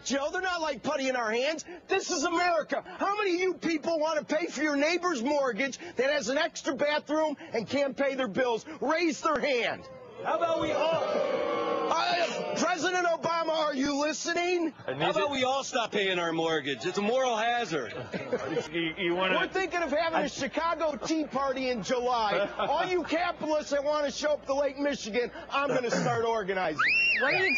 Joe, they're not like putty in our hands. This is America. How many of you people want to pay for your neighbor's mortgage that has an extra bathroom and can't pay their bills? Raise their hand. How about we all... President Obama, are you listening? How about we all stop paying our mortgage? It's a moral hazard. We're thinking of having a Chicago Tea Party in July. All you capitalists that want to show up to Lake Michigan, I'm going to start organizing. What are you...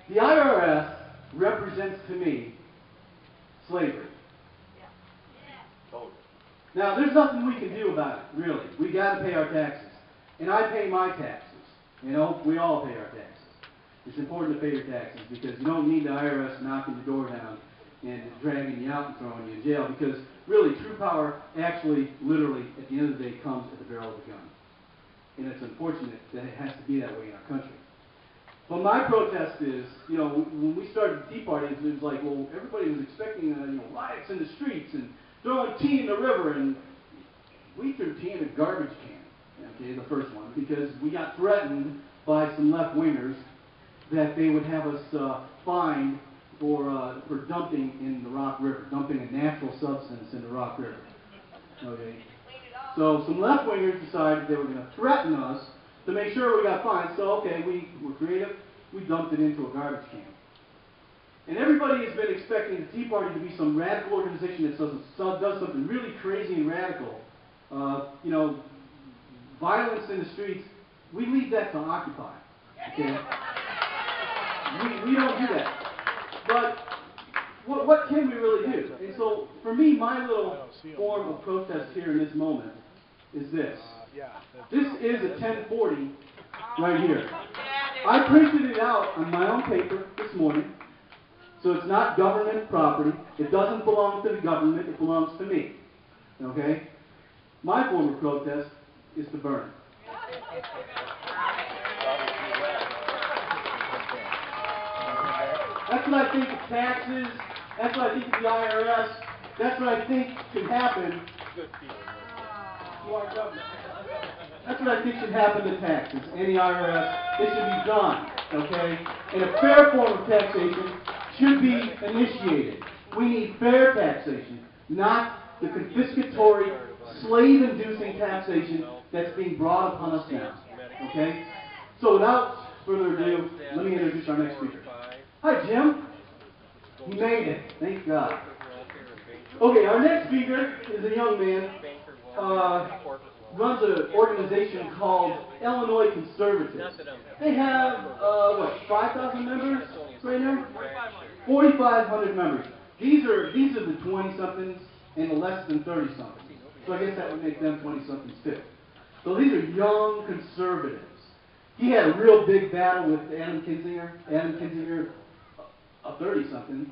The IRS represents to me slavery. Now, there's nothing we can do about it, really. We got to pay our taxes. And I pay my taxes. You know, we all pay our taxes. It's important to pay your taxes because you don't need the IRS knocking the door down and dragging you out and throwing you in jail because really true power actually, literally, at the end of the day comes at the barrel of a gun. And it's unfortunate that it has to be that way in our country. But my protest is, you know, when we started the Tea Party, it was like, well, everybody was expecting, you know, riots in the streets and throwing tea in the river, and we threw tea in a garbage can, okay, the first one, because we got threatened by some left-wingers that they would have us fined for dumping in the Rock River, dumping a natural substance in the Rock River, okay. So some left-wingers decided they were going to threaten us to make sure we got fined. So, okay, we were creative. We dumped it into a garbage can. And everybody has been expecting the Tea Party to be some radical organization that does something really crazy and radical. You know, violence in the streets, we leave that to Occupy. Okay? We don't do that. But what can we really do? And so, for me, my little form of protest here in this moment is this. This is a 1040 right here. I printed it out on my own paper this morning, so it's not government property. It doesn't belong to the government. It belongs to me. Okay? My form of protest is to burn. That's what I think of taxes. That's what I think of the IRS. That's what I think should happen to our government. That's what I think should happen to taxes and the IRS. It should be done, okay? And a fair form of taxation should be initiated. We need fair taxation, not the confiscatory, slave-inducing taxation that's being brought upon us now, okay? So without further ado, let me introduce our next speaker. Hi, Jim. He made it. Thank God. Okay, our next speaker is a young man. runs an organization called Illinois Conservatives. They have, 5,000 members right now? 4,500 members. These are the 20-somethings and the less than 30-somethings. So I guess that would make them 20-somethings too. So these are young conservatives. He had a real big battle with Adam Kinzinger, a 30-something,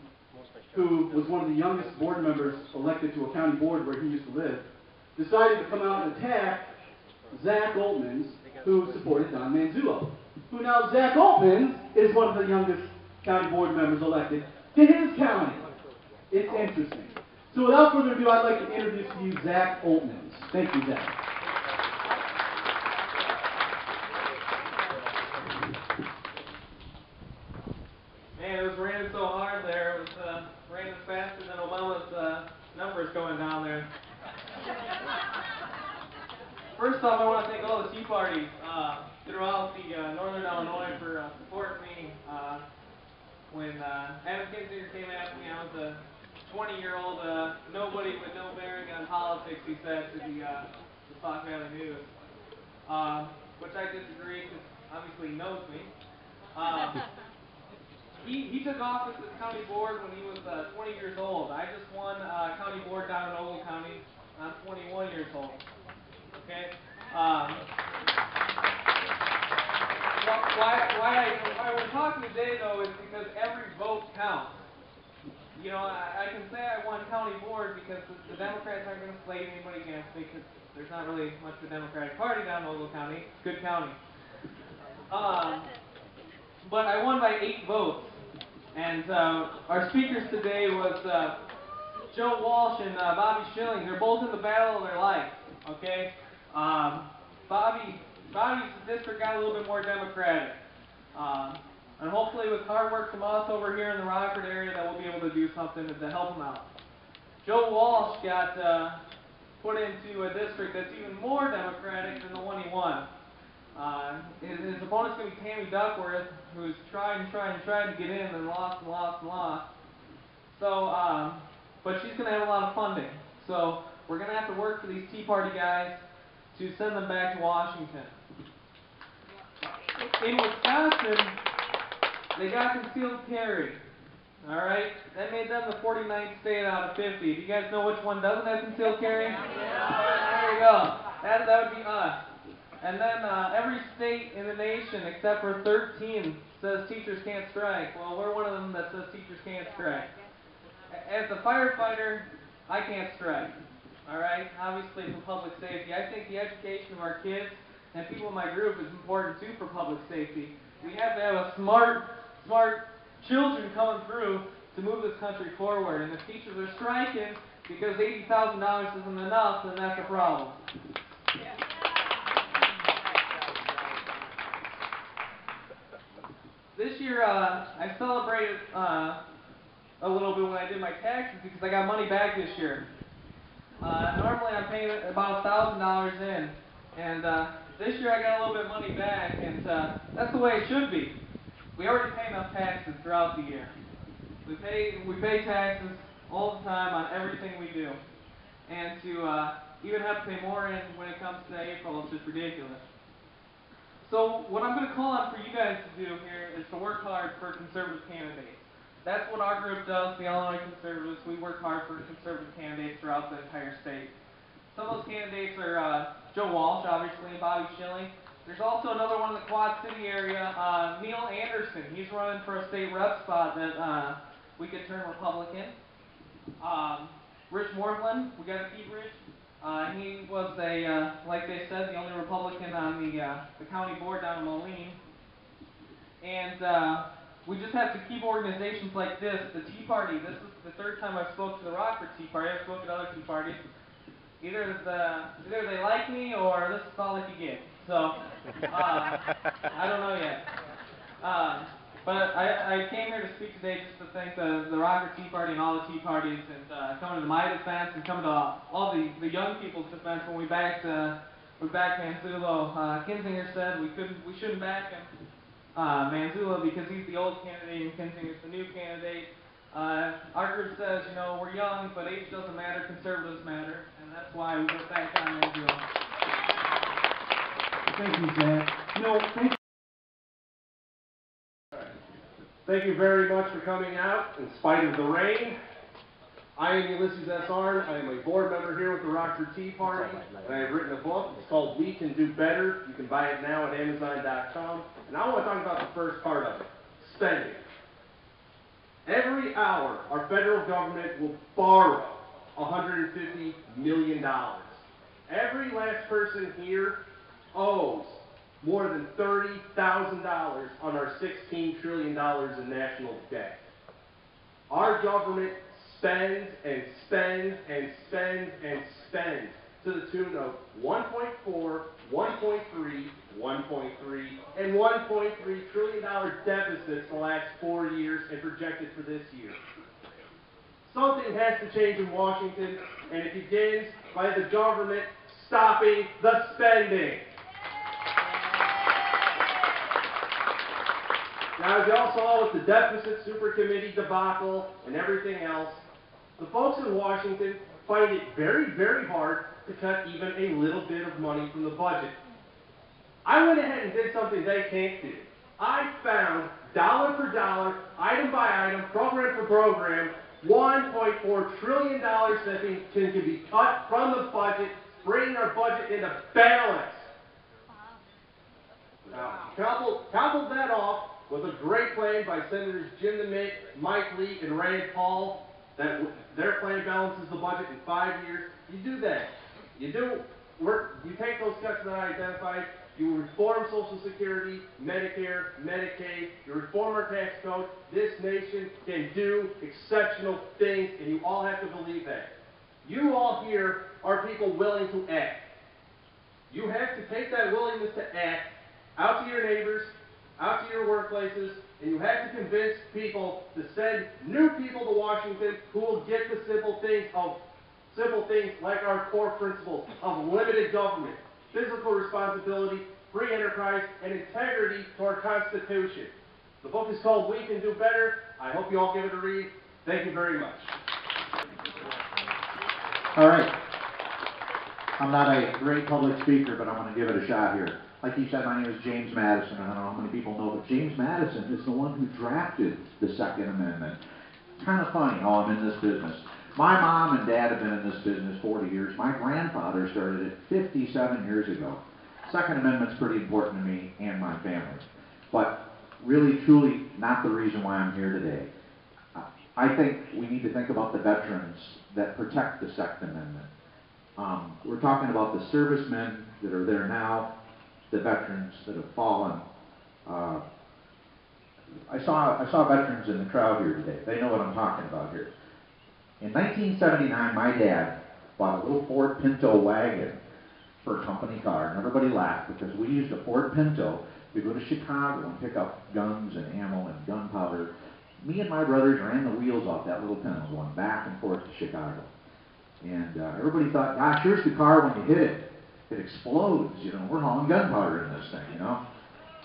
who was one of the youngest board members elected to a county board where he used to live, decided to come out and attack Zach Oltmanns, who supported Don Manzullo. Who now Zach Oltmanns is one of the youngest county board members elected to his county. It's interesting. So without further ado, I'd like to introduce to you Zach Oltmanns. Thank you, Zach. Man, it was raining so hard there. It was raining faster than Obama's numbers going down there. First off, I want to thank all the Tea Parties throughout the northern Illinois for supporting me. When Adam Kinzinger came after me, I was a 20-year-old nobody with no bearing on politics, he said to the Fox Valley News, which I disagree because obviously he knows me. He took office as county board when he was 20 years old. I just won county board down in Ogle County. I'm 21 years old. Okay. Why we're talking today, though, is because every vote counts. You know, I can say I won county board because the Democrats aren't going to slate anybody against me because there's not really much of a Democratic Party down in Ogle County. It's a good county. But I won by 8 votes. And our speakers today was Joe Walsh and Bobby Schilling. They're both in the battle of their life. Okay? Bobby's district got a little bit more Democratic. And hopefully with hard work from us over here in the Rockford area that we'll be able to do something to help him out. Joe Walsh got put into a district that's even more Democratic than the one he won. His opponent's going to be Tammy Duckworth, who's tried to get in and lost. So, but she's going to have a lot of funding. So we're going to have to work for these Tea Party guys to send them back to Washington. In Wisconsin, they got concealed carry. Alright? That made them the 49th state out of 50. Do you guys know which one doesn't have concealed carry? There you go. That would be us. And then every state in the nation, except for 13, says teachers can't strike. Well, we're one of them that says teachers can't strike. As a firefighter, I can't strike. Alright? Obviously for public safety. I think the education of our kids and people in my group is important too for public safety. We have to have a smart children coming through to move this country forward. And if teachers are striking because $80,000 isn't enough, then that's a problem. This year, I celebrated a little bit when I did my taxes because I got money back this year. Normally I'm paying about $1,000 in, and this year I got a little bit of money back, and that's the way it should be. We already pay enough taxes throughout the year. We pay taxes all the time on everything we do, and to even have to pay more in when it comes to April is just ridiculous. So what I'm going to call on for you guys to do here is to work hard for conservative candidates. That's what our group does, the Illinois Conservatives. We work hard for conservative candidates throughout the entire state. Some of those candidates are Joe Walsh, obviously, and Bobby Schilling. There's also another one in the Quad City area, Neil Anderson. He's running for a state rep spot that we could turn Republican. Rich Morthland, we got to keep Rich. He was like they said, the only Republican on the county board down in Moline. And we just have to keep organizations like this. The Tea Party, this is the 3rd time I've spoke to the Rockford Tea Party. I've spoken to other Tea Parties. Either they like me or this is all that you get. So, I don't know yet. But I came here to speak today just to thank the Rockford Tea Party and all the Tea Parties and coming to my defense and coming to all the young people's defense when we backed Manzullo. Kinzinger said we shouldn't back him, Manzullo, because he's the old candidate and Kinzinger's the new candidate. Our group says, you know, we're young, but age doesn't matter, conservatives matter, and that's why we put back on Manzullo. Thank you, Zach. You know, Thank you very much for coming out in spite of the rain. I am Ulysses S. I am a board member here with the Rockford Tea Party, and I have written a book. It's called We Can Do Better. You can buy it now at Amazon.com. And I want to talk about the first part of it, spending. Every hour, our federal government will borrow $150 million. Every last person here owes more than $30,000 on our $16 trillion in national debt. Our government spends and spends and spends and spends to the tune of 1.4, 1.3, 1.3, and $1.3 trillion deficits the last 4 years and projected for this year. Something has to change in Washington, and it begins by the government stopping the spending. Now, as you all saw with the deficit supercommittee debacle and everything else, the folks in Washington find it very, very hard to cut even a little bit of money from the budget. I went ahead and did something they can't do. I found, dollar for dollar, item by item, program for program, $1.4 trillion that can be cut from the budget, bringing our budget into balance. Now, couple that off with a great plan by Senators Jim DeMint, Mike Lee, and Rand Paul, that their plan balances the budget in 5 years. You do that. You take those cuts that I identified, you reform Social Security, Medicare, Medicaid, you reform our tax code. This nation can do exceptional things, and you all have to believe that. You all here are people willing to act. You have to take that willingness to act out to your neighbors, out to your workplaces, and you have to convince people to send new people to Washington who will get the simple things like our core principles of limited government, physical responsibility, free enterprise, and integrity to our Constitution. The book is called We Can Do Better. I hope you all give it a read. Thank you very much. All right. I'm not a great public speaker, but I'm going to give it a shot here. Like he said, my name is James Madison. I don't know how many people know, but James Madison is the one who drafted the Second Amendment. It's kind of funny how I'm in this business. My mom and dad have been in this business 40 years. My grandfather started it 57 years ago. Second Amendment's pretty important to me and my family. But really, truly, not the reason why I'm here today. I think we need to think about the veterans that protect the Second Amendment. We're talking about the servicemen that are there now, the veterans that have fallen. I saw veterans in the crowd here today. They know what I'm talking about here. In 1979, my dad bought a little Ford Pinto wagon for a company car, and everybody laughed because we used a Ford Pinto to go to Chicago and pick up guns and ammo and gunpowder. Me and my brothers ran the wheels off that little Pinto going back and forth to Chicago. And everybody thought, gosh, here's the car when you hit it. It explodes, you know, we're hauling gunpowder in this thing, you know.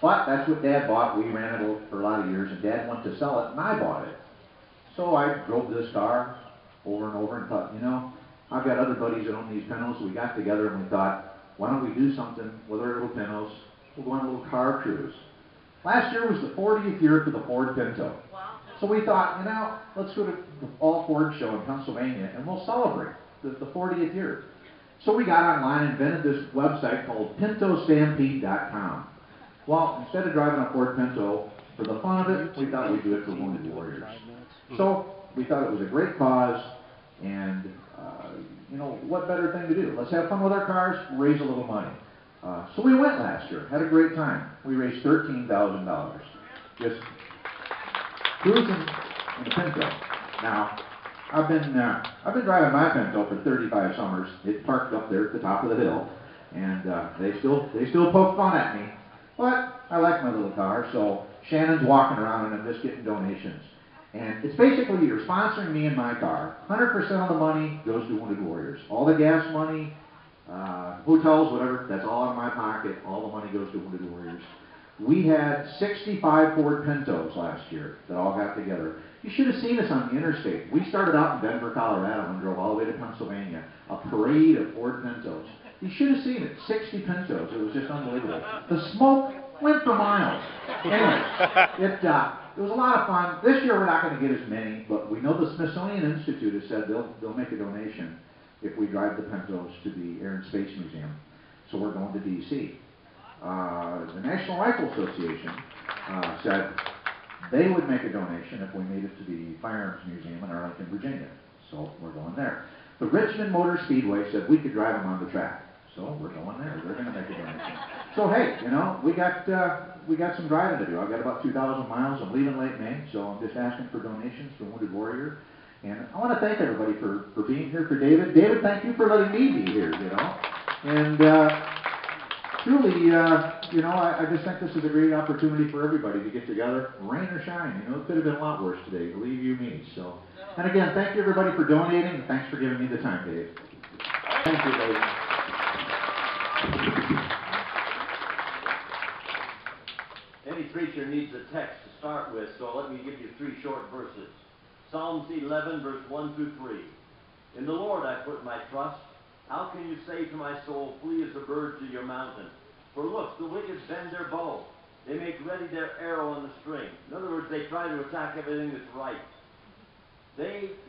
But that's what Dad bought. We ran it for a lot of years, and Dad went to sell it, and I bought it. So I drove this car over and over and thought, you know, I've got other buddies that own these Pintos. We got together and we thought, why don't we do something with our little Pintos? We'll go on a little car cruise. Last year was the 40th year for the Ford Pinto. Wow. So we thought, you know, let's go to the All Ford Show in Pennsylvania, and we'll celebrate the 40th year. So we got online and invented this website called PintoStampede.com. Well, instead of driving a Ford Pinto, for the fun of it, we thought we'd do it for wounded warriors. So we thought it was a great cause, and you know, what better thing to do? Let's have fun with our cars, raise a little money. So we went last year, had a great time. We raised $13,000, just cruising in a Pinto. Now, I've been driving my Pinto for 35 summers. It's parked up there at the top of the hill, and they still poke fun at me. But I like my little car, so Shannon's walking around and I'm just getting donations. And it's basically you're sponsoring me and my car. 100% of the money goes to Wounded Warriors. All the gas money, hotels, whatever, that's all out of my pocket. All the money goes to Wounded Warriors. We had 65 Ford Pintos last year that all got together. You should have seen us on the interstate. We started out in Denver, Colorado, and drove all the way to Pennsylvania. A parade of Ford Pintos. You should have seen it, 60 Pintos. It was just unbelievable. The smoke went for miles. Anyway, it was a lot of fun. This year we're not going to get as many, but we know the Smithsonian Institute has said they'll make a donation if we drive the Pintos to the Air and Space Museum. So we're going to D.C. The National Rifle Association said they would make a donation if we made it to the Firearms Museum in Arlington, Virginia. So we're going there. The Richmond Motor Speedway said we could drive them on the track. So we're going there. They're going to make a donation. So hey, you know, we got some driving to do. I've got about 2,000 miles. I'm leaving late May, so I'm just asking for donations for Wounded Warrior. And I want to thank everybody for being here. For David. David, thank you for letting me be here, you know. And truly, you know, I just think this is a great opportunity for everybody to get together, rain or shine. You know, it could have been a lot worse today, believe you me. So, and again, thank you everybody for donating, and thanks for giving me the time, Dave. Thank you, Dave. Any preacher needs a text to start with, so let me give you 3 short verses. Psalms 11, verse 1 through 3. In the Lord I put my trust. How can you say to my soul, flee as a bird to your mountain? For look, the wicked bend their bow. They make ready their arrow on the string. In other words, they try to attack everything that's right.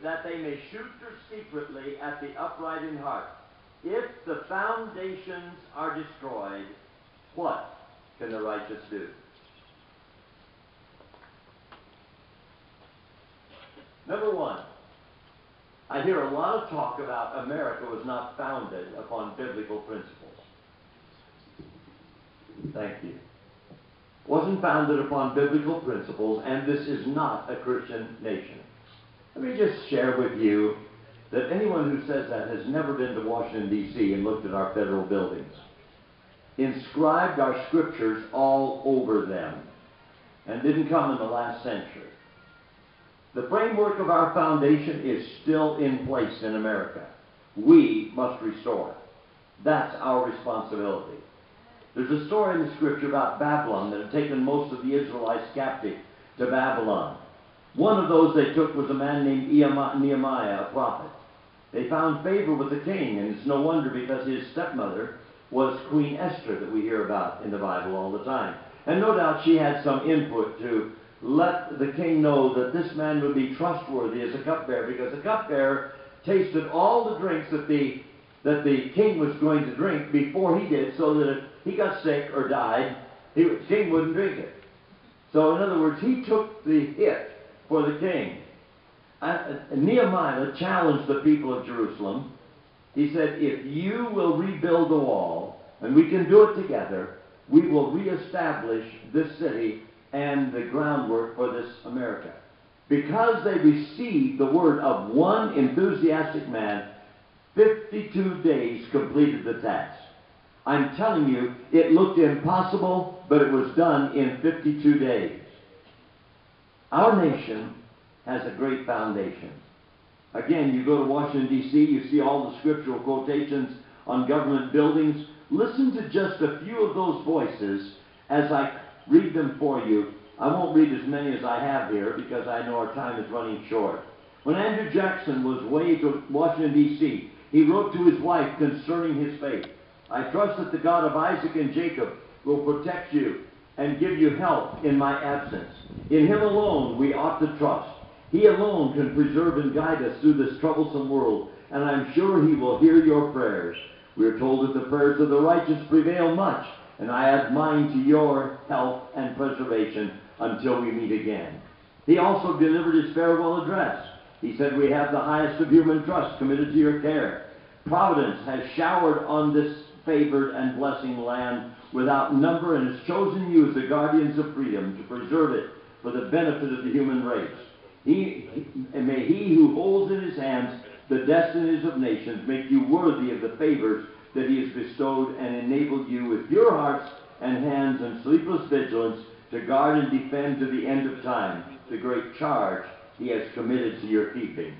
That they may shoot secretly at the upright in heart. If the foundations are destroyed, what can the righteous do? Number 1, I hear a lot of talk about America was not founded upon biblical principles. Thank you. Wasn't founded upon biblical principles, and this is not a Christian nation. Let me just share with you that anyone who says that has never been to Washington, D.C. and looked at our federal buildings. Inscribed our scriptures all over them, and didn't come in the last century. The framework of our foundation is still in place in America. We must restore it. That's our responsibility. There's a story in the scripture about Babylon that had taken most of the Israelites captive to Babylon. One of those they took was a man named Nehemiah, a prophet. They found favor with the king, and it's no wonder because his stepmother was Queen Esther that we hear about in the Bible all the time. And no doubt she had some input to let the king know that this man would be trustworthy as a cupbearer, because the cupbearer tasted all the drinks that the king was going to drink before he did, so that if he got sick or died, the king wouldn't drink it. So in other words, he took the hit for the king. Nehemiah challenged the people of Jerusalem. He said, if you will rebuild the wall, and we can do it together, we will reestablish this city and the groundwork for this America. Because they received the word of one enthusiastic man, 52 days completed the task. I'm telling you, it looked impossible, but it was done in 52 days. Our nation has a great foundation. Again, you go to Washington, D.C., you see all the scriptural quotations on government buildings. Listen to just a few of those voices as I read them for you. I won't read as many as I have here because I know our time is running short. When Andrew Jackson was way to Washington, D.C., he wrote to his wife concerning his faith. I trust that the God of Isaac and Jacob will protect you and give you help in my absence. In him alone we ought to trust. He alone can preserve and guide us through this troublesome world, and I'm sure he will hear your prayers. We are told that the prayers of the righteous prevail much, and I add mine to your health and preservation until we meet again. He also delivered his farewell address. He said, we have the highest of human trust committed to your care. Providence has showered on this favored and blessing land without number and has chosen you as the guardians of freedom to preserve it for the benefit of the human race. May he who holds in his hands the destinies of nations make you worthy of the favors that he has bestowed and enabled you with your hearts and hands and sleepless vigilance to guard and defend to the end of time the great charge he has committed to your keeping.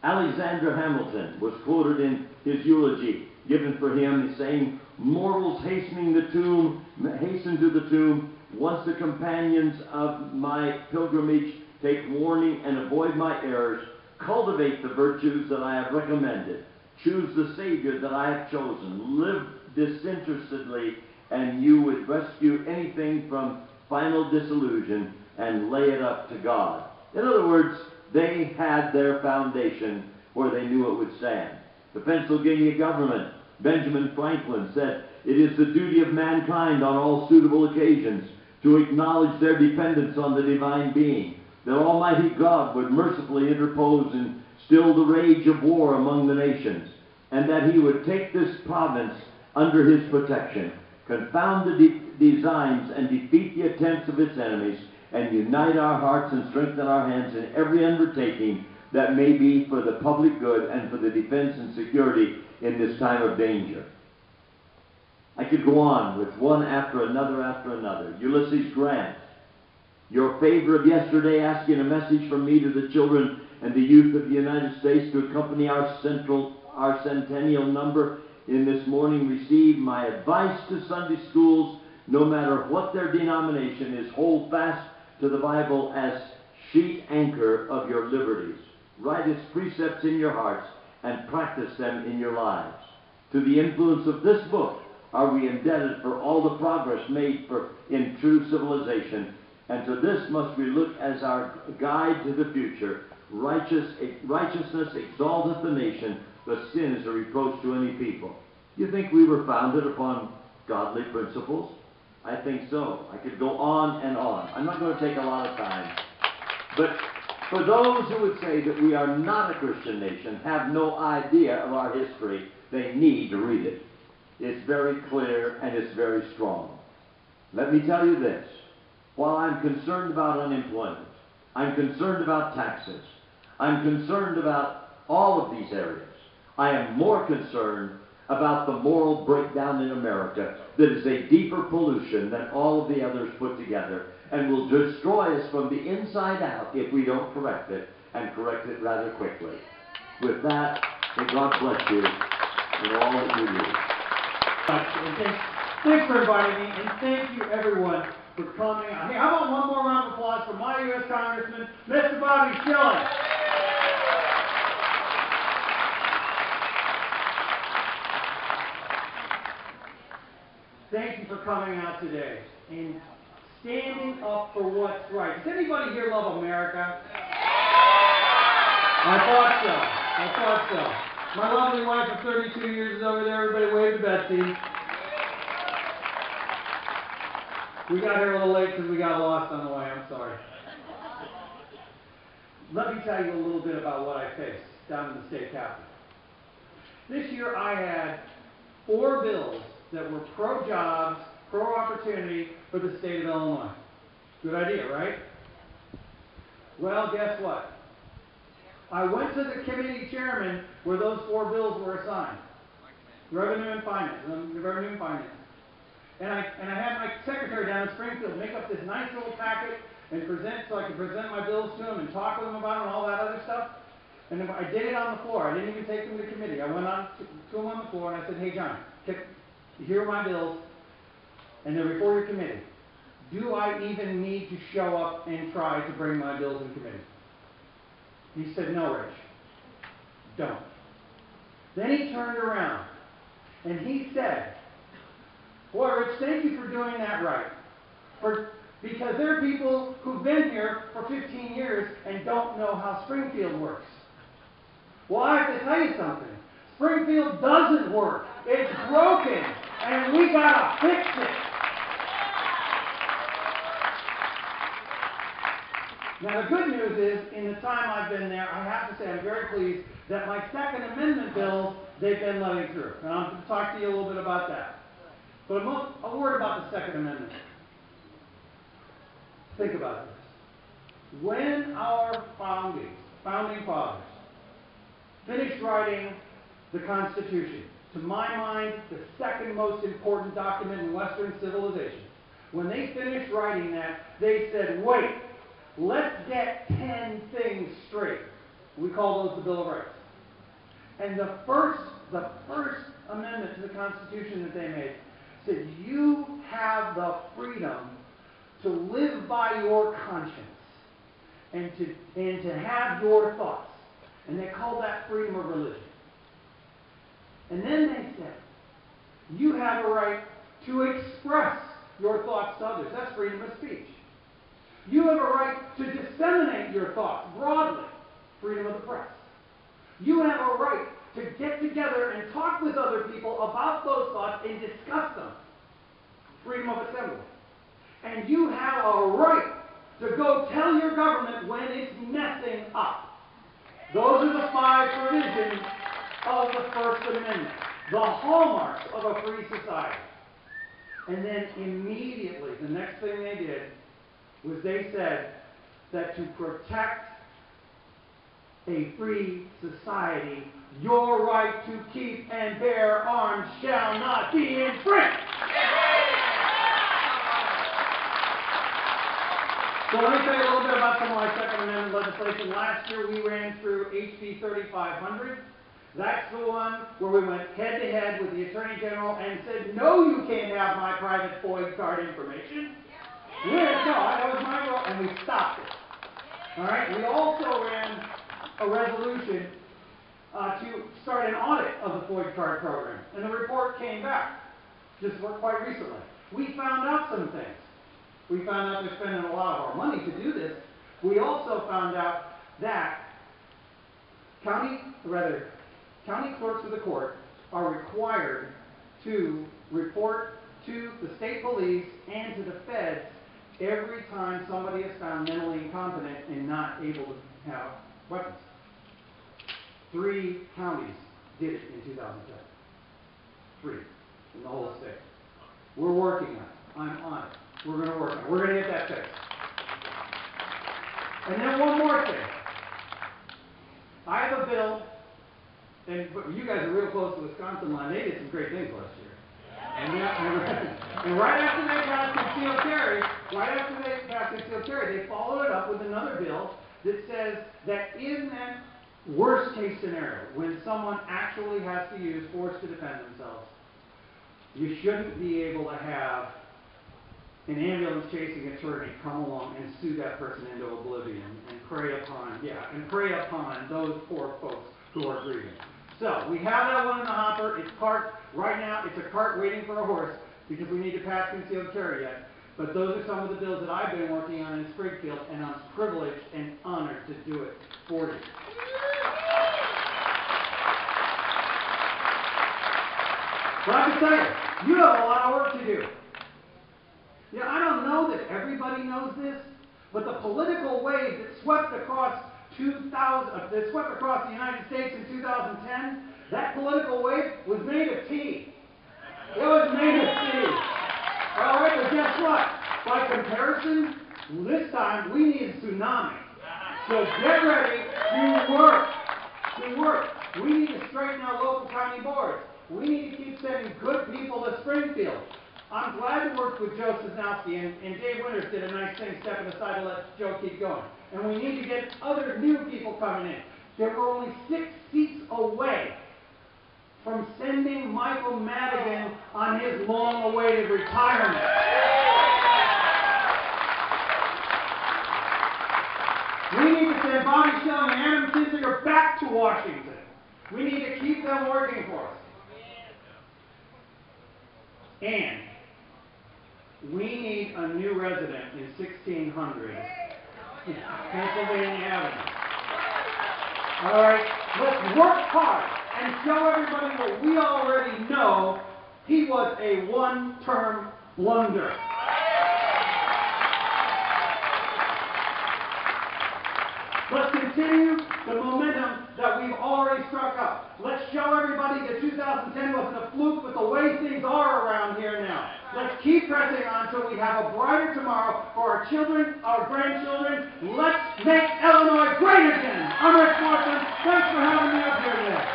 Alexander Hamilton was quoted in his eulogy given for him, saying, mortals hasten to the tomb, once the companions of my pilgrimage take warning and avoid my errors, cultivate the virtues that I have recommended, choose the Savior that I have chosen. Live disinterestedly, and you would rescue anything from final disillusion and lay it up to God. In other words, they had their foundation where they knew it would stand. The Pennsylvania government, Benjamin Franklin, said, "It is the duty of mankind on all suitable occasions to acknowledge their dependence on the divine being, that Almighty God would mercifully interpose and still the rage of war among the nations, and that he would take this province under his protection, confound the designs and defeat the attempts of its enemies, and unite our hearts and strengthen our hands in every undertaking that may be for the public good and for the defense and security in this time of danger." I could go on with one after another after another. Ulysses Grant, your favor of yesterday asking a message from me to the children and the youth of the United States to accompany our centennial number in this morning, receive my advice to Sunday schools, no matter what their denomination is, hold fast to the Bible as sheet anchor of your liberties. Write its precepts in your hearts and practice them in your lives. To the influence of this book are we indebted for all the progress made in true civilization, and to this must we look as our guide to the future. Righteousness exalteth the nation, but sin is a reproach to any people. You think we were founded upon godly principles? I think so. I could go on and on. I'm not going to take a lot of time. But for those who would say that we are not a Christian nation, have no idea of our history, they need to read it. It's very clear and it's very strong. Let me tell you this. While I'm concerned about unemployment, I'm concerned about taxes, I'm concerned about all of these areas, I am more concerned about the moral breakdown in America that is a deeper pollution than all of the others put together and will destroy us from the inside out if we don't correct it, and correct it rather quickly. With that, may God bless you in all that you do. Thanks for inviting me, and thank you everyone for coming. Hey, how about one more round of applause for my U.S. Congressman, Mr. Bobby Schilling. Thank you for coming out today and standing up for what's right. Does anybody here love America? I thought so. My lovely wife of 32 years is over there. Everybody wave to Betsy. We got here a little late because we got lost on the way. I'm sorry. Let me tell you a little bit about what I faced down in the state capitol. This year I had 4 bills that were pro-jobs, pro-opportunity for the state of Illinois. Good idea, right? Well, guess what? I went to the committee chairman where those 4 bills were assigned. Revenue and Finance. And I had my secretary down in Springfield make up this nice little packet and present, so I could present my bills to him and talk with him about it and all that other stuff. And I did it on the floor. I didn't even take them to committee. I went on to him on the floor and I said, "Hey, John, here are my bills, and they're before your committee. Do I even need to show up and try to bring my bills in committee?" He said, "No, Rich, don't." Then he turned around and he said, "Boy, Rich, thank you for doing that right. Because there are people who've been here for 15 years and don't know how Springfield works." Well, I have to tell you something. Springfield doesn't work. It's broken, and we gotta fix it. Now, the good news is, in the time I've been there, I have to say I'm very pleased that my Second Amendment bills, they've been letting through. And I'm going to talk to you a little bit about that. But a word about the Second Amendment. Think about this. When our founding fathers finished writing the Constitution, to my mind, the second most important document in Western civilization, when they finished writing that, they said, "Wait, let's get 10 things straight." We call those the Bill of Rights. And the first amendment to the Constitution that they made said, you have the freedom to live by your conscience and to have your thoughts. And they call that freedom of religion. And then they said, you have a right to express your thoughts to others. That's freedom of speech. You have a right to disseminate your thoughts broadly. Freedom of the press. You have a right to get together and talk with other people about those thoughts and discuss them. Freedom of assembly. And you have a right to go tell your government when it's messing up. Those are the 5 provisions of the First Amendment, the hallmarks of a free society. And then immediately, the next thing they did was they said that to protect a free society, your right to keep and bear arms shall not be infringed. So let me tell you a little bit about some of my Second Amendment legislation. Last year we ran through HB 3500. That's the one where we went head-to-head with the Attorney General and said, no, you can't have my private FOID card information. No, that was my role, and we stopped it. All right? We also ran a resolution to start an audit of the FOID card program, and the report came back just quite recently. We found out some things. We found out they're spending a lot of our money to do this. We also found out that county clerks of the court are required to report to the state police and to the feds every time somebody is found mentally incompetent and not able to have weapons. 3 counties did it in 2007. 3 in the whole state. We're working on it. I'm on it. We're going to work on it. We're going to get that fixed. And then one more thing. I have a bill, and you guys are real close to the Wisconsin line. They did some great things last year. And right after they passed concealed carry, they followed it up with another bill that says that in that worst case scenario, when someone actually has to use force to defend themselves, you shouldn't be able to have an ambulance chasing attorney come along and sue that person into oblivion and prey upon those poor folks who are grieving. So we have that one in the hopper. It's parked right now. It's a cart waiting for a horse because we need to pass concealed carry yet. But those are some of the bills that I've been working on in Springfield, and I'm privileged and honored to do it for you. But I can tell you, you have a lot of work to do. Yeah, I don't know that everybody knows this, but the political wave that swept across the United States in 2010, that political wave was made of tea. It was made of tea. All right, but guess what? By comparison, this time we need a tsunami. So get ready to work. We need to straighten our local county boards. We need to keep sending good people to Springfield. I'm glad to work with Joe Sosnowski, and Dave Winters did a nice thing stepping aside to let Joe keep going. And we need to get other new people coming in. There were only 6 seats away from sending Michael Madigan on his long-awaited retirement. We need to send Bobby Schilling and Adam Kinzinger back to Washington. We need to keep them working for us. And we need a new resident in 1600 Pennsylvania Avenue. All right, let's work hard and show everybody what we already know. He was a one-term blunder. Let's continue the momentum that we've already struck up. Let's show everybody that 2010 wasn't a fluke with the way things are around here now. Let's keep pressing on until we have a brighter tomorrow for our children, our grandchildren. Let's make Illinois great again. I'm Rich Morthland. Thanks for having me up here today.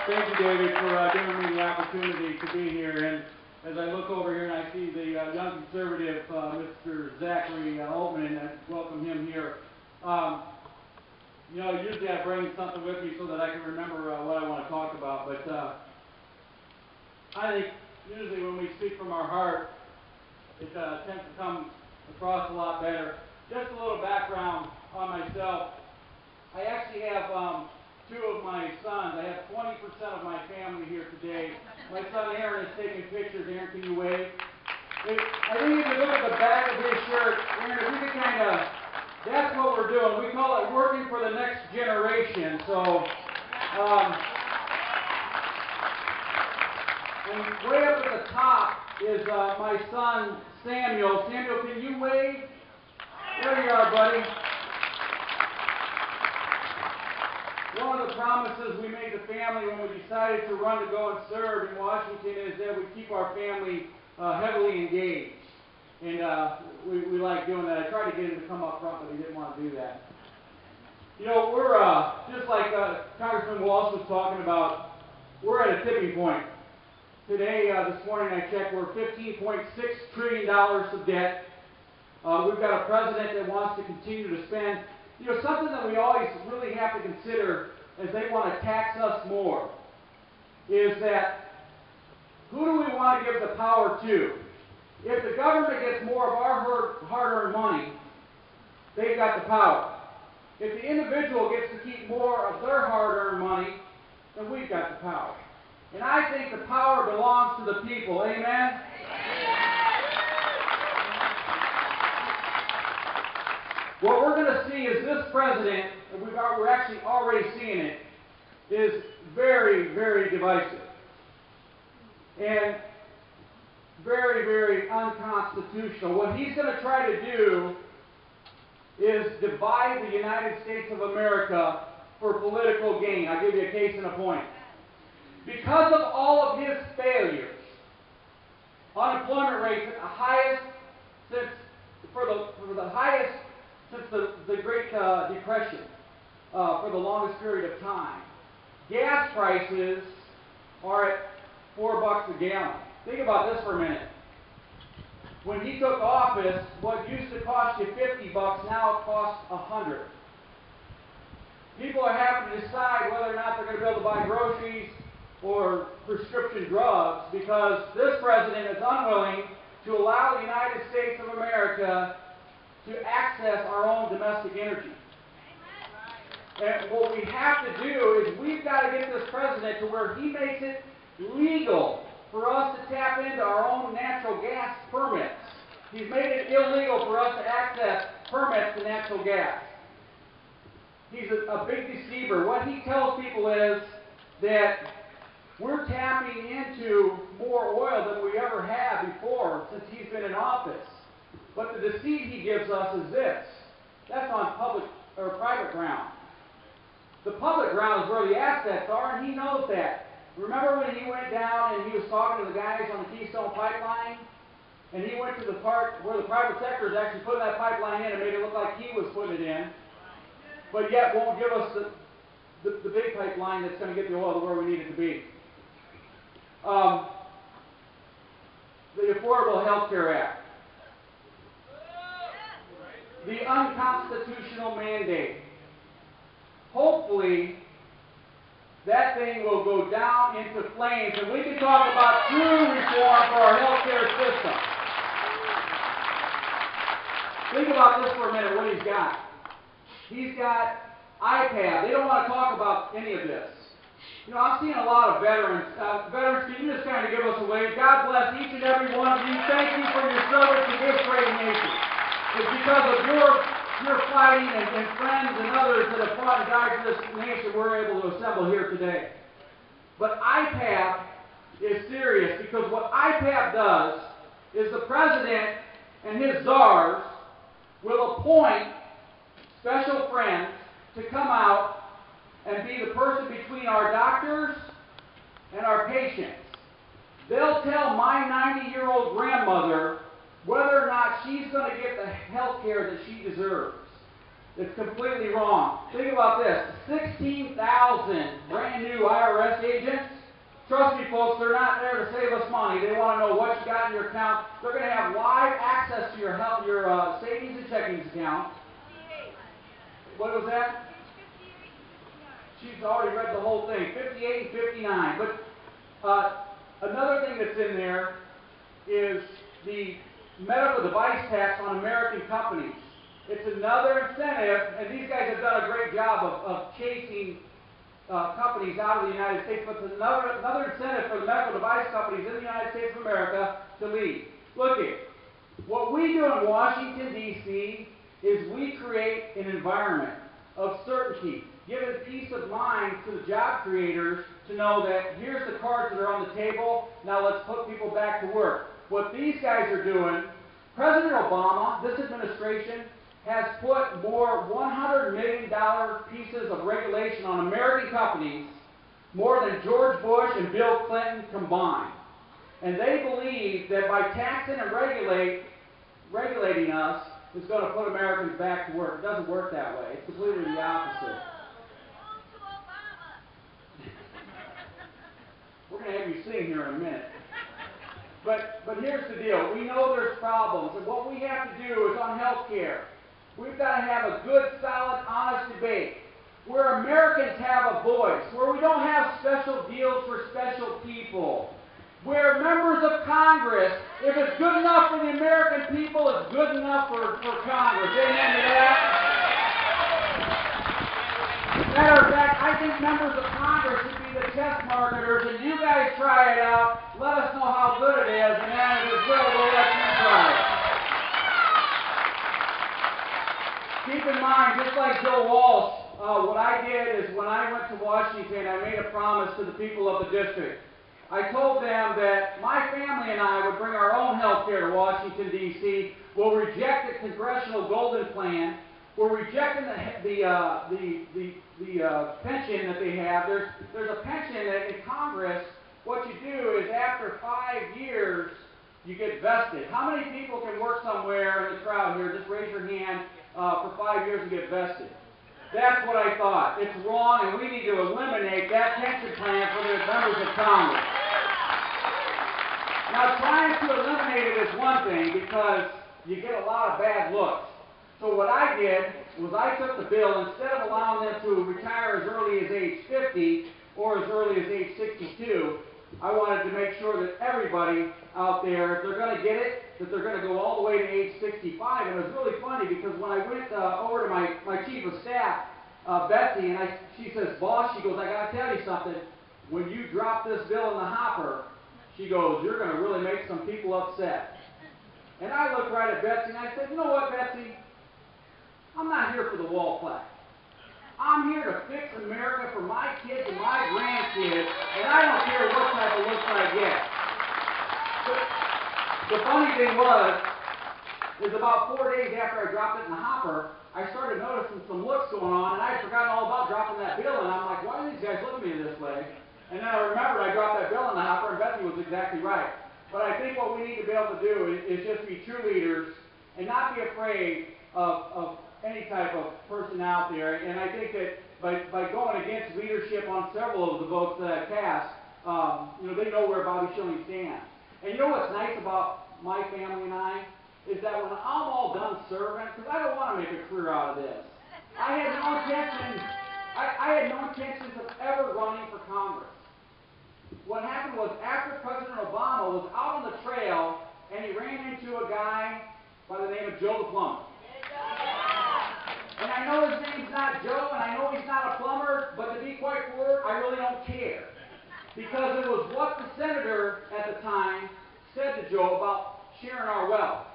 Thank you, David, for giving me the opportunity to be here. And as I look over here and I see the young conservative, Mr. Zach Oltmanns, I welcome him here. You know, usually I bring something with me so that I can remember what I want to talk about, but I think usually when we speak from our heart, it tends to come across a lot better. Just a little background on myself. I actually have two of my sons. I have 20% of my family here today. My son Aaron is taking pictures. Aaron, can you wave? I think if you look at the back of his shirt, Aaron, if you could kind of, that's what we're doing. We call it working for the next generation. So, and way up at the top is my son Samuel. Samuel, can you wave? There you are, buddy. One of the promises we made the family when we decided to run to go and serve in Washington is that we keep our family heavily engaged. And we like doing that. I tried to get him to come up front, but he didn't want to do that. You know, we're, just like Congressman Walsh was talking about, we're at a tipping point. Today, this morning I checked, we're $15.6 trillion of debt. We've got a president that wants to continue to spend. You know, something that we always really have to consider as they want to tax us more is that who do we want to give the power to? If the government gets more of our hard-earned money, they've got the power. If the individual gets to keep more of their hard-earned money, then we've got the power. And I think the power belongs to the people. Amen? What we're going to see is this president, and we're actually already seeing it, is very, very divisive. And very, very unconstitutional. What he's going to try to do is divide the United States of America for political gain. I'll give you a case in a point. Because of all of his failures, unemployment rates at the highest since the Great Depression, for the longest period of time. Gas prices are at $4 a gallon. Think about this for a minute. When he took office, what used to cost you $50 now it costs $100. People are having to decide whether or not they're going to be able to buy groceries or prescription drugs because this president is unwilling to allow the United States of America to access our own domestic energy. And what we have to do is we've got to get this president to where he makes it legal for us to tap into our own natural gas permits. He's made it illegal for us to access permits to natural gas. He's a big deceiver. What he tells people is that we're tapping into more oil than we ever have before since he's been in office. But the deceit he gives us is this. That's on public or private ground. The public ground is where the assets are, and he knows that. Remember when he went down and he was talking to the guys on the Keystone Pipeline? And he went to the part where the private sector is actually putting that pipeline in and made it look like he was putting it in. But yet won't give us the big pipeline that's going to get the oil to where we need it to be. The Affordable Health Care Act. The unconstitutional mandate. Hopefully, that thing will go down into flames and we can talk about true reform for our health care system. Think about this for a minute, what he's got. He's got IPAB. They don't want to talk about any of this. You know, I'm seeing a lot of veterans. Veterans, can you just kind of give us a wave? God bless each and every one of you. Thank you for your service to this great nation. It's because of your fighting and friends and others that have fought and died for this nation we're able to assemble here today. But IPAB is serious because what IPAB does is the president and his czars will appoint special friends to come out and be the person between our doctors and our patients. They'll tell my 90-year-old grandmother whether or not she's going to get the health care that she deserves. It's completely wrong. Think about this. 16,000 brand new IRS agents. Trust me, folks, they're not there to save us money. They want to know what you got in your account. They're going to have live access to your savings and checkings account. What was that? She's already read the whole thing. 58 and 59. But another thing that's in there is the medical device tax on American companies. It's another incentive, and these guys have done a great job of chasing companies out of the United States, but it's another incentive for the medical device companies in the United States of America to leave. Look it. What we do in Washington, D.C. is we create an environment of certainty, giving peace of mind to the job creators to know that here's the cards that are on the table, now let's put people back to work. What these guys are doing, President Obama, this administration, has put more $100 million pieces of regulation on American companies, more than George Bush and Bill Clinton combined. And they believe that by taxing and regulating us is going to put Americans back to work. It doesn't work that way. It's completely the opposite. We're going to have you sing here in a minute. But here's the deal. We know there's problems, and what we have to do is on health care. We've got to have a good, solid, honest debate where Americans have a voice, where we don't have special deals for special people, where members of Congress, if it's good enough for the American people, it's good enough for Congress. Amen to that? Matter of fact, I think members of Congress should be the test marketers, and you guys try it out. Let us know how good it is, and then if it's good, we'll let you try it. Keep in mind, just like Joe Walsh, what I did is when I went to Washington, I made a promise to the people of the district. I told them that my family and I would bring our own health care to Washington, D.C. We'll reject the Congressional Golden Plan. We're rejecting the pension that they have. There's a pension that in Congress, what you do is after 5 years, you get vested. How many people can work somewhere in the crowd here? Just raise your hand for 5 years and get vested. That's what I thought. It's wrong, and we need to eliminate that pension plan for the members of Congress. Now, trying to eliminate it is one thing because you get a lot of bad looks. So what I did was I took the bill, instead of allowing them to retire as early as age 50 or as early as age 62, I wanted to make sure that everybody out there, if they're going to get it, that they're going to go all the way to age 65. And it was really funny because when I went over to my chief of staff, Betsy, and she says, "Boss," she goes, "I got to tell you something. When you drop this bill in the hopper," she goes, "you're going to really make some people upset." And I looked right at Betsy and I said, "You know what, Betsy? I'm not here for the wall plaque. I'm here to fix America for my kids and my grandkids, and I don't care what type of looks I get." The funny thing is about 4 days after I dropped it in the hopper, I started noticing some looks going on, and I had forgotten all about dropping that bill, and I'm like, why do these guys look at me this way? And then I remembered I dropped that bill in the hopper, and Betsy was exactly right. But I think what we need to be able to do is just be true leaders and not be afraid of any type of person out there. And I think that by going against leadership on several of the votes that I cast, they know where Bobby Schilling stands. And you know what's nice about my family and I? Is that when I'm all done serving, because I don't want to make a career out of this. I had no intentions of ever running for Congress. What happened was after President Obama was out on the trail and he ran into a guy by the name of Joe the Plumber. And I know his name's not Joe, and I know he's not a plumber, but to be quite forward, I really don't care. Because it was what the senator at the time said to Joe about sharing our wealth.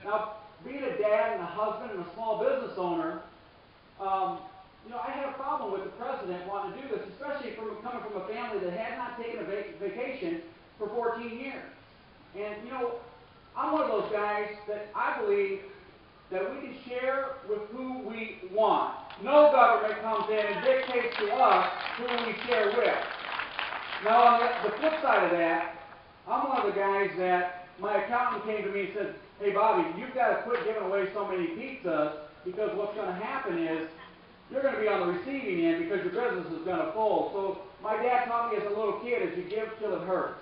Now, being a dad and a husband and a small business owner, I had a problem with the president wanting to do this, especially coming from a family that had not taken a vacation for 14 years. And, I'm one of those guys that I believe that we can share with who we want. No government comes in and dictates to us who we share with. Now, on the flip side of that, I'm one of the guys that my accountant came to me and said, "Hey, Bobby, you've got to quit giving away so many pizzas because what's going to happen is you're going to be on the receiving end because your business is going to fold." So my dad taught me as a little kid, is you give till it hurts.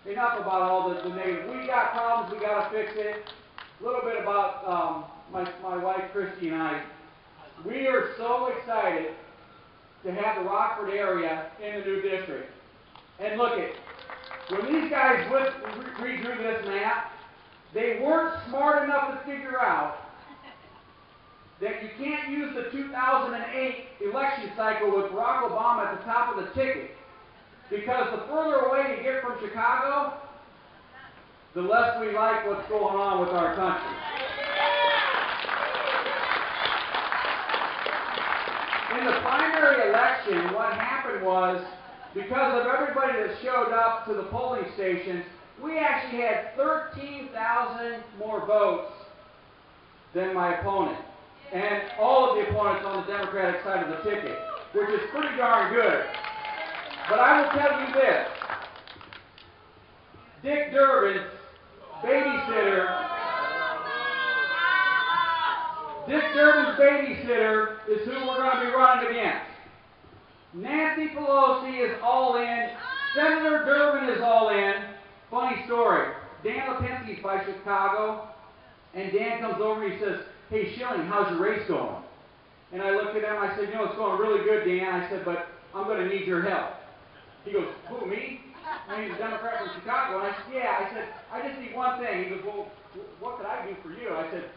Enough about all the negative. We got problems, we got to fix it. A little bit about my wife Christy and I. We are so excited to have the Rockford area in the new district. And look when these guys redrew this map, they weren't smart enough to figure out that you can't use the 2008 election cycle with Barack Obama at the top of the ticket, because the further away you get from Chicago, the less we like what's going on with our country. In the primary election, what happened was, because of everybody that showed up to the polling stations, we actually had 13,000 more votes than my opponent. And all of the opponents on the Democratic side of the ticket, which is pretty darn good. But I will tell you this. Dick Durbin's babysitter, is who we're going to be running against. Nancy Pelosi is all in. Senator Durbin is all in. Funny story. Dan Lipinski's by Chicago, and Dan comes over and he says, "Hey Schilling, how's your race going?" And I looked at him, I said, "You know, it's going really good, Dan." I said, "But I'm going to need your help." He goes, "Who, me?" And he's a Democrat from Chicago. And I said, "Yeah." I said, "I just need one thing." He goes, "Well, what could I do for you?" I said,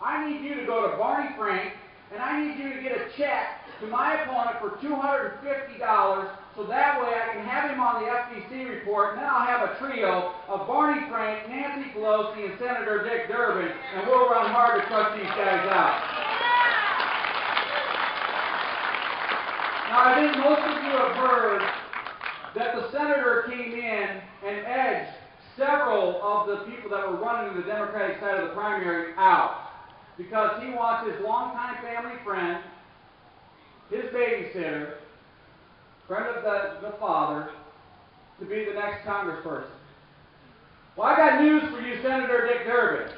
"I need you to go to Barney Frank, and I need you to get a check to my opponent for $250, so that way I can have him on the FTC report, and then I'll have a trio of Barney Frank, Nancy Pelosi, and Senator Dick Durbin, and we'll run hard to crush these guys out." Now, I think most of you have heard that the senator came in and edged several of the people that were running the Democratic side of the primary out, because he wants his longtime family friend, his babysitter, friend of the father, to be the next congressperson. Well, I got news for you, Senator Dick Durbin.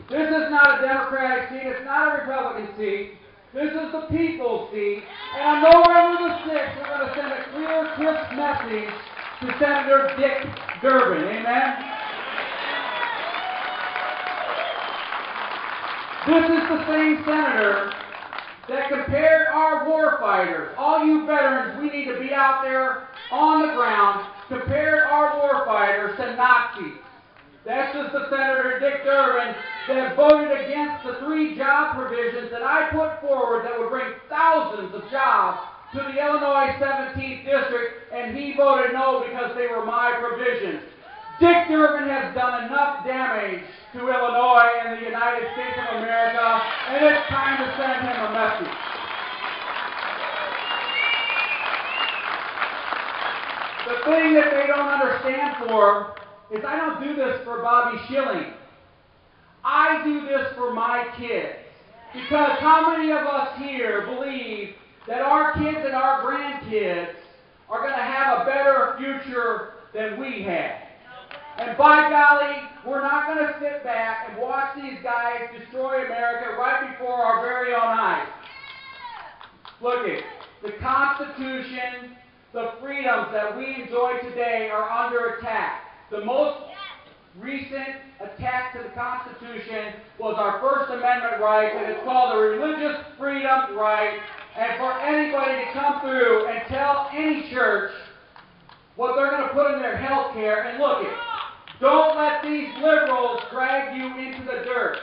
This is not a Democratic seat. It's not a Republican seat. This is the people's seat. And on November the 6th, we're going to send a clear, crisp message to Senator Dick Durbin. Amen? This is the same senator that compared our war fighters, all you veterans, we need to be out there on the ground, compared our war fighters to Nazis. That's just the Senator Dick Durbin that voted against the 3 job provisions that I put forward that would bring thousands of jobs to the Illinois 17th District, and he voted no because they were my provisions. Dick Durbin has done enough damage to Illinois and the United States of America, and it's time to send him a message. The thing that they don't understand for is I don't do this for Bobby Schilling. I do this for my kids. Because how many of us here believe that our kids and our grandkids are going to have a better future than we had? And by golly, we're not going to sit back and watch these guys destroy America right before our very own eyes. Look it, the Constitution, the freedoms that we enjoy today are under attack. The most recent attack to the Constitution was our First Amendment rights, and it's called the Religious Freedom Right. And for anybody to come through and tell any church what they're going to put in their health care, and look it, don't let these liberals drag you into the dirt.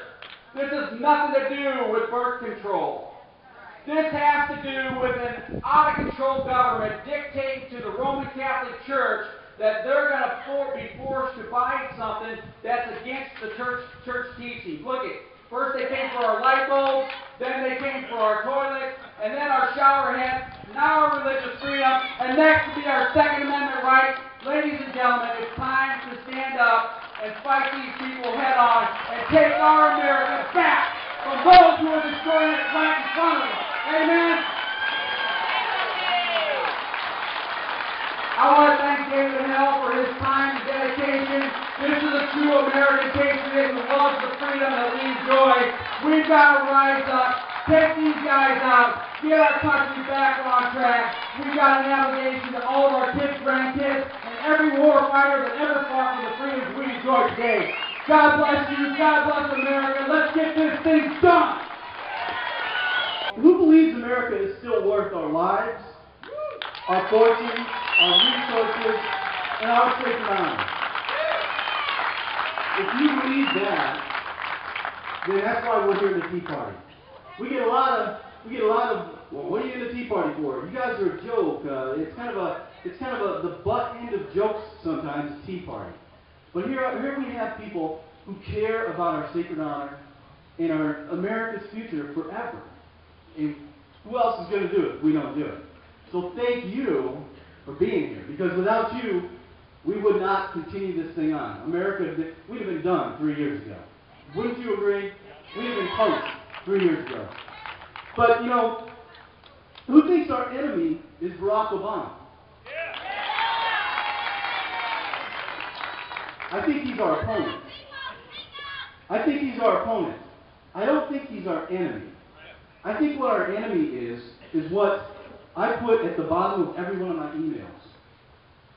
This has nothing to do with birth control. This has to do with an out-of-control government dictating to the Roman Catholic Church that they're going to be forced to buy something that's against the church teaching. Look it. First they came for our light bulbs, then they came for our toilets, and then our shower heads, now our religious freedom, and next will be our Second Amendment rights. Ladies and gentlemen, it's time to stand up and fight these people head on and take our America back from those who are destroying it right in front of us. Amen? I want to thank David Hell for his time and dedication. This is a true American patriot who loves the freedom that we enjoy. We've got to rise up, take these guys out, get our country back on track. We've got an obligation to all of our kids, grandkids, and every war fighter that ever fought for the freedoms we enjoy today. God bless you. God bless America. Let's get this thing done. Who believes America is still worth our lives, our fortunes, our resources, and our sacred honor? if you believe that, then that's why we're here in the Tea Party. We get a lot of, well, what are you in the Tea Party for? You guys are a joke. It's kind of the butt end of jokes sometimes, the Tea Party. But here we have people who care about our sacred honor and our America's future forever. And who else is going to do it if we don't do it? So thank you for being here, because without you, we would not continue this thing on. America, we'd have been done 3 years ago. Wouldn't you agree? We'd have been toast 3 years ago. But, you know, who thinks our enemy is Barack Obama? I think he's our opponent. I think he's our opponent. I don't think he's our enemy. I think what our enemy is what I put at the bottom of every one of my emails.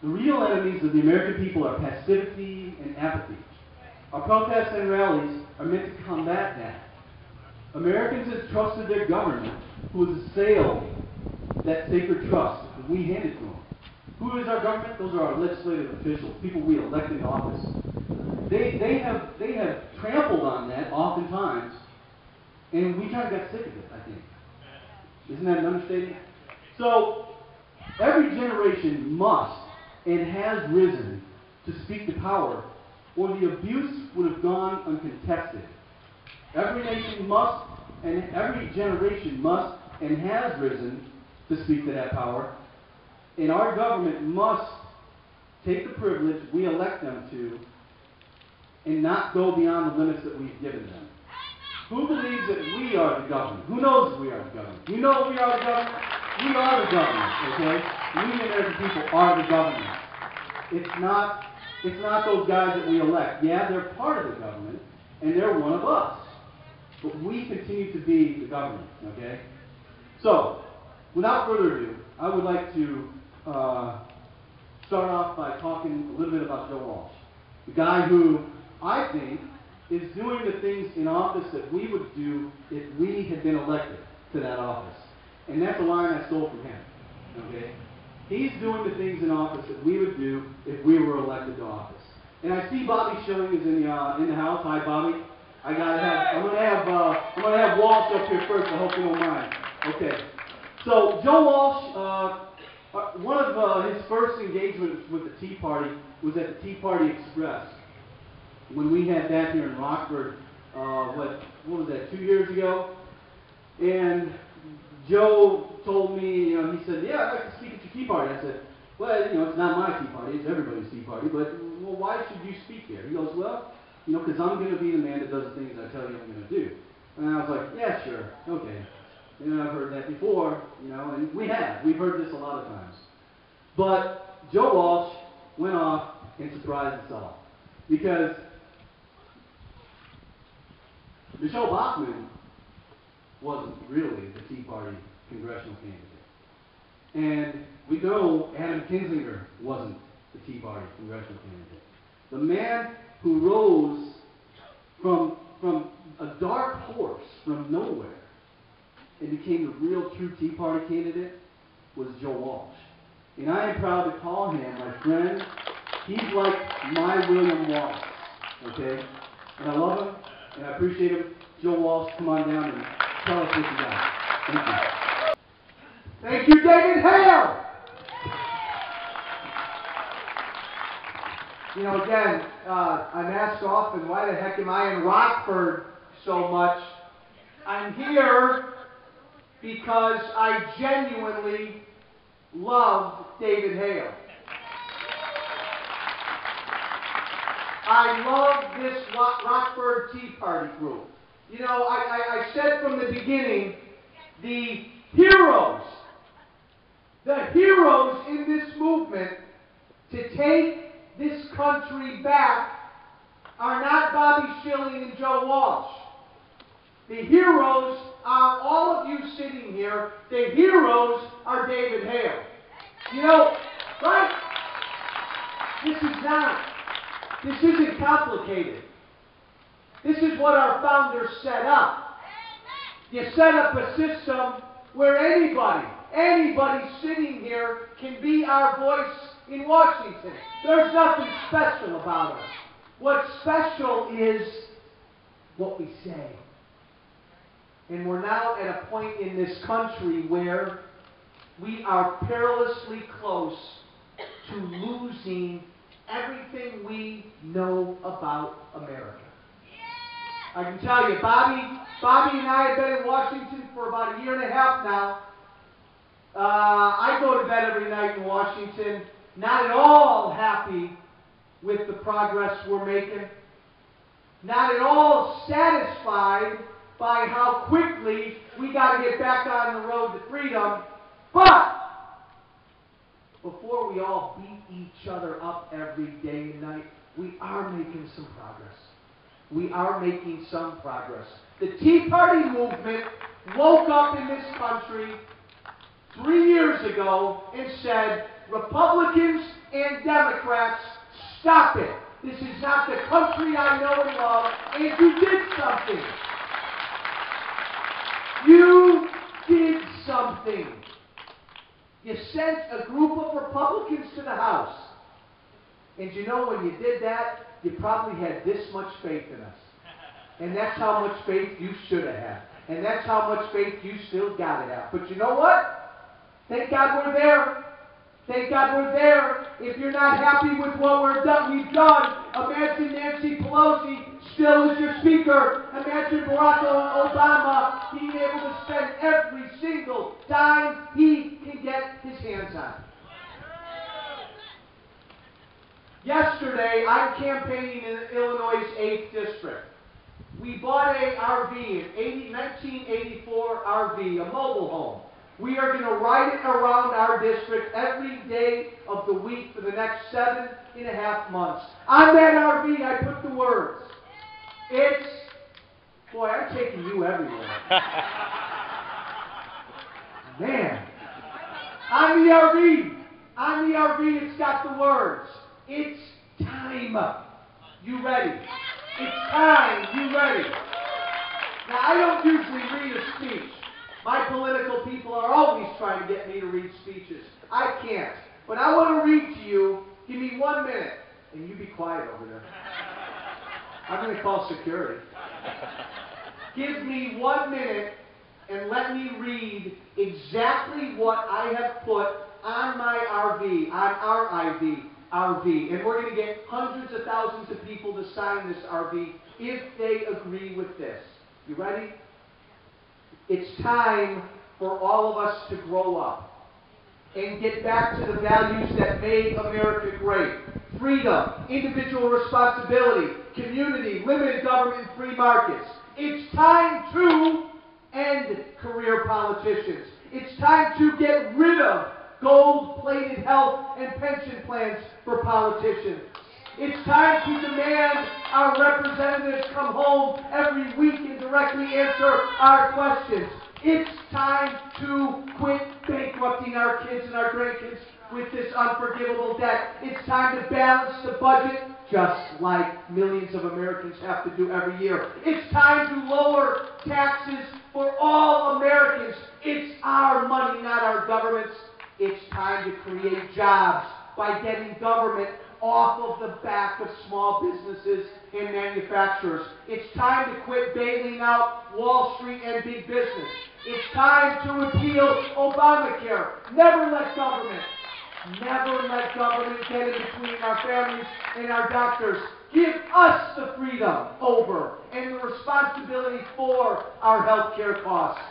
The real enemies of the American people are passivity and apathy. Our protests and rallies are meant to combat that. Americans have trusted their government, who has assailed that sacred trust that we handed to them. Who is our government? Those are our legislative officials, people we elect in office. They have trampled on that oftentimes, and we kind of got sick of it, I think. Isn't that an understatement? So, every generation must and has risen to speak to power, or the abuse would have gone uncontested. Every nation must, and every generation must and has risen to speak to that power, and our government must take the privilege we elect them to and not go beyond the limits that we've given them. Who believes that we are the government? Who knows we are the government? You know we are the government? We are the government, okay? We, the American people, are the government. It's not those guys that we elect. Yeah, they're part of the government, and they're one of us. But we continue to be the government, okay? So, without further ado, I would like to start off by talking a little bit about Joe Walsh, the guy who I think is doing the things in office that we would do if we had been elected to that office. And that's a line I stole from him, okay? He's doing the things in office that we would do if we were elected to office. And I see Bobby Schilling is in the house. Hi, Bobby. I'm gonna have Walsh up here first. I hope you don't mind. Okay. So Joe Walsh, one of his first engagements with the Tea Party was at the Tea Party Express when we had that here in Rockford. What was that? 2 years ago, and Joe told me, he said, "Yeah, I'd like to speak at your Tea Party." I said, "Well, it's not my Tea Party; it's everybody's Tea Party. But well, why should you speak here?" He goes, "Well, because I'm going to be the man that does the things I tell you I'm going to do." And I was like, "Yeah, sure, okay." I've heard that before, and we've heard this a lot of times. But Joe Walsh went off and surprised us all, because Michelle Bachmann wasn't really the Tea Party congressional candidate. And we know Adam Kinzinger wasn't the Tea Party congressional candidate. The man who rose from a dark horse from nowhere and became the real true Tea Party candidate was Joe Walsh. And I am proud to call him my friend. He's like my William Wallace, okay? And I love him, and I appreciate him. Joe Walsh, come on down and tell us what you got. Thank you. Thank you, David Hale. Again, I'm asked often, why the heck am I in Rockford so much? I'm here because I genuinely love David Hale. I love this Rockford Tea Party group. I said from the beginning, the heroes in this movement to take this country back are not Bobby Schilling and Joe Walsh. The heroes are all of you sitting here. The heroes are David Hale. Right? This isn't complicated. This is what our founders set up. You set up a system where anybody sitting here can be our voice in Washington. There's nothing special about us. What's special is what we say. And we're now at a point in this country where we are perilously close to losing everything we know about America. I can tell you, Bobby and I have been in Washington for about a year and a half now. I go to bed every night in Washington, not at all happy with the progress we're making, not at all satisfied by how quickly we got to get back on the road to freedom, but before we all beat each other up every day and night, we are making some progress. We are making some progress. The Tea Party movement woke up in this country 3 years ago and said, Republicans and Democrats, stop it. This is not the country I know and love, and you did something. You did something. You sent a group of Republicans to the House. And you know, when you did that, you probably had this much faith in us. And that's how much faith you should have had. And that's how much faith you still got to have. But you know what? Thank God we're there. Thank God we're there. If you're not happy with what we've done, imagine Nancy Pelosi still as your speaker. Imagine Barack Obama being able to spend every single dime he can get his hands on. Yesterday, I'm campaigning in Illinois' 8th District. We bought a RV, an 1984 RV, a mobile home. We are going to ride it around our district every day of the week for the next 7.5 months. On that RV, I put the words. Boy, I'm taking you everywhere. Man. On the RV, it's got the words. It's time. You ready? It's time. You ready? Now, I don't usually read a speech. My political people are always trying to get me to read speeches. I can't. But I want to read to you. Give me 1 minute. And you be quiet over there. I'm going to call security. Give me 1 minute and let me read exactly what I have put on my RV, on our RV. And we're going to get hundreds of thousands of people to sign this RV if they agree with this. You ready? It's time for all of us to grow up and get back to the values that made America great. Freedom, individual responsibility, community, limited government, and free markets. It's time to end career politicians. It's time to get rid of gold-plated health and pension plans for politicians. It's time to demand our representatives come home every week and directly answer our questions. It's time to quit bankrupting our kids and our grandkids with this unforgivable debt. It's time to balance the budget, just like millions of Americans have to do every year. It's time to lower taxes for all Americans. It's our money, not our government's. It's time to create jobs by getting government off of the back of small businesses and manufacturers. It's time to quit bailing out Wall Street and big business. It's time to repeal Obamacare. Never let government get in between our families and our doctors. Give us the freedom over and the responsibility for our health care costs.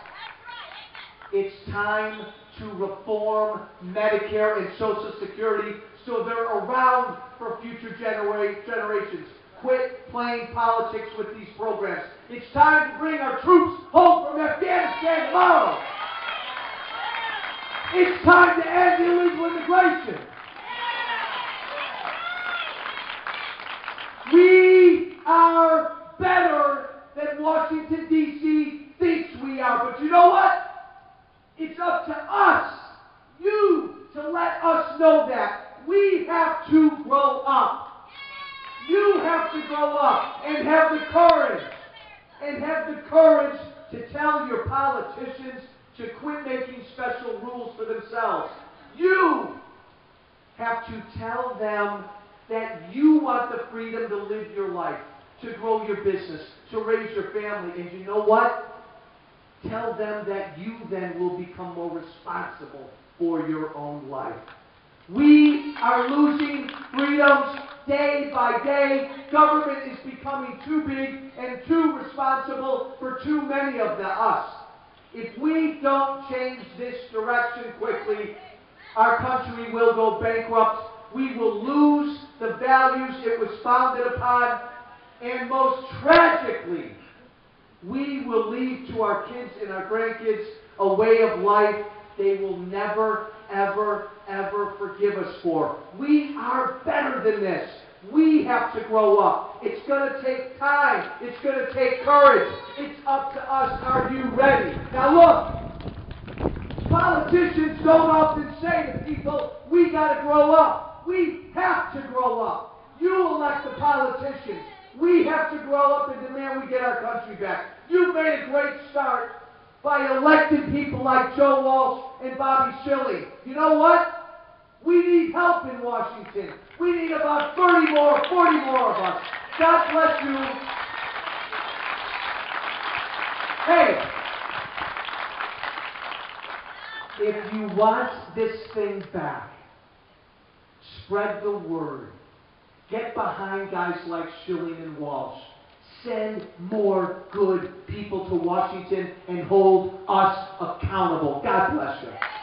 It's time to reform Medicare and Social Security so they're around for future generations. Quit playing politics with these programs. It's time to bring our troops home from Afghanistan tomorrow. It's time to end illegal immigration. We are better than Washington, D.C. thinks we are. But you know what? It's up to us, you, to let us know that. We have to grow up. You have to grow up and have the courage to tell your politicians to quit making special rules for themselves. You have to tell them that you want the freedom to live your life, to grow your business, to raise your family. And you know what? Tell them that you then will become more responsible for your own life. We are losing freedoms day by day. Government is becoming too big and too responsible for too many of us. If we don't change this direction quickly, our country will go bankrupt. We will lose the values it was founded upon. And most tragically, we will leave to our kids and our grandkids a way of life they will never, ever, ever forgive us for. We are better than this. We have to grow up. It's going to take time. It's going to take courage. It's up to us. Are you ready? Now look, politicians don't often say to people, we got to grow up. We have to grow up. You elect the politicians. We have to grow up and demand we get our country back. You've made a great start by electing people like Joe Walsh and Bobby Schilling. You know what? We need help in Washington. We need about 40 more of us. God bless you. Hey, if you want this thing back, spread the word. Get behind guys like Schilling and Walsh. Send more good people to Washington and hold us accountable. God bless you.